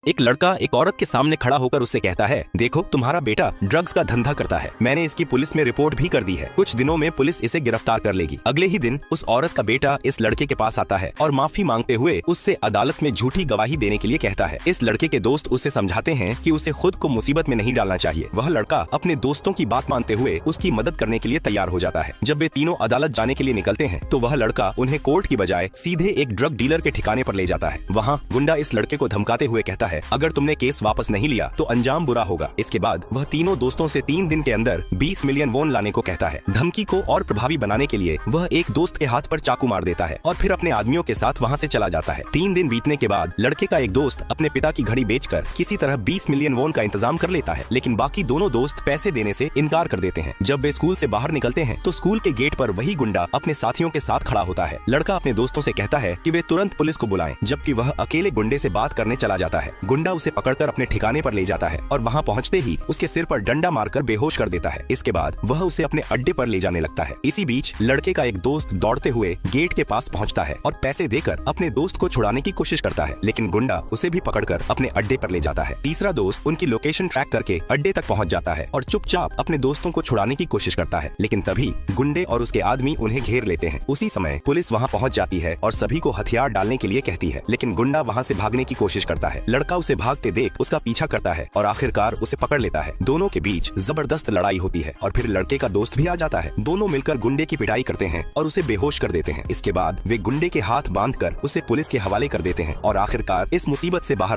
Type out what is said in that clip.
एक लड़का एक औरत के सामने खड़ा होकर उससे कहता है, देखो तुम्हारा बेटा ड्रग्स का धंधा करता है, मैंने इसकी पुलिस में रिपोर्ट भी कर दी है, कुछ दिनों में पुलिस इसे गिरफ्तार कर लेगी। अगले ही दिन उस औरत का बेटा इस लड़के के पास आता है और माफी मांगते हुए उससे अदालत में झूठी गवाही देने के लिए कहता है। इस लड़के के दोस्त उसे समझाते हैं कि उसे खुद को मुसीबत में नहीं डालना चाहिए। वह लड़का अपने दोस्तों की बात मानते हुए उसकी मदद करने के लिए तैयार हो जाता है। जब वे तीनों अदालत जाने के लिए निकलते हैं तो वह लड़का उन्हें कोर्ट की बजाय सीधे एक ड्रग डीलर के ठिकाने पर ले जाता है। वहाँ गुंडा इस लड़के को धमकाते हुए कहता है, अगर तुमने केस वापस नहीं लिया तो अंजाम बुरा होगा। इसके बाद वह तीनों दोस्तों से 3 दिन के अंदर 20 मिलियन वोन लाने को कहता है। धमकी को और प्रभावी बनाने के लिए वह एक दोस्त के हाथ पर चाकू मार देता है और फिर अपने आदमियों के साथ वहाँ से चला जाता है। 3 दिन बीतने के बाद लड़के का एक दोस्त अपने पिता की घड़ी बेचकर किसी तरह 20 मिलियन वोन का इंतजाम कर लेता है, लेकिन बाकी दोनों दोस्त पैसे देने से इनकार कर देते हैं। जब वे स्कूल से बाहर निकलते हैं तो स्कूल के गेट पर वही गुंडा अपने साथियों के साथ खड़ा होता है। लड़का अपने दोस्तों से कहता है कि वे तुरंत पुलिस को बुलाएं, जबकि वह अकेले गुंडे से बात करने चला जाता है। गुंडा उसे पकड़कर अपने ठिकाने पर ले जाता है और वहां पहुंचते ही उसके सिर पर डंडा मारकर बेहोश कर देता है। इसके बाद वह उसे अपने अड्डे पर ले जाने लगता है। इसी बीच लड़के का एक दोस्त दौड़ते हुए गेट के पास पहुंचता है और पैसे देकर अपने दोस्त को छुड़ाने की कोशिश करता है, लेकिन गुंडा उसे भी पकड़कर अपने अड्डे पर ले जाता है। तीसरा दोस्त उनकी लोकेशन ट्रैक करके अड्डे तक पहुंच जाता है और चुपचाप अपने दोस्तों को छुड़ाने की कोशिश करता है, लेकिन तभी गुंडे और उसके आदमी उन्हें घेर लेते हैं। उसी समय पुलिस वहां पहुंच जाती है और सभी को हथियार डालने के लिए कहती है, लेकिन गुंडा वहां से भागने की कोशिश करता है। लड़का उसे भागते देख उसका पीछा करता है और आखिरकार उसे पकड़ लेता है। दोनों के बीच जबरदस्त लड़ाई होती है और फिर लड़के का दोस्त भी आ जाता है। दोनों मिलकर गुंडे की पिटाई करते हैं और उसे बेहोश कर देते हैं। इसके बाद वे गुंडे के हाथ बांधकर उसे पुलिस के हवाले कर देते हैं और आखिरकार इस मुसीबत से बाहर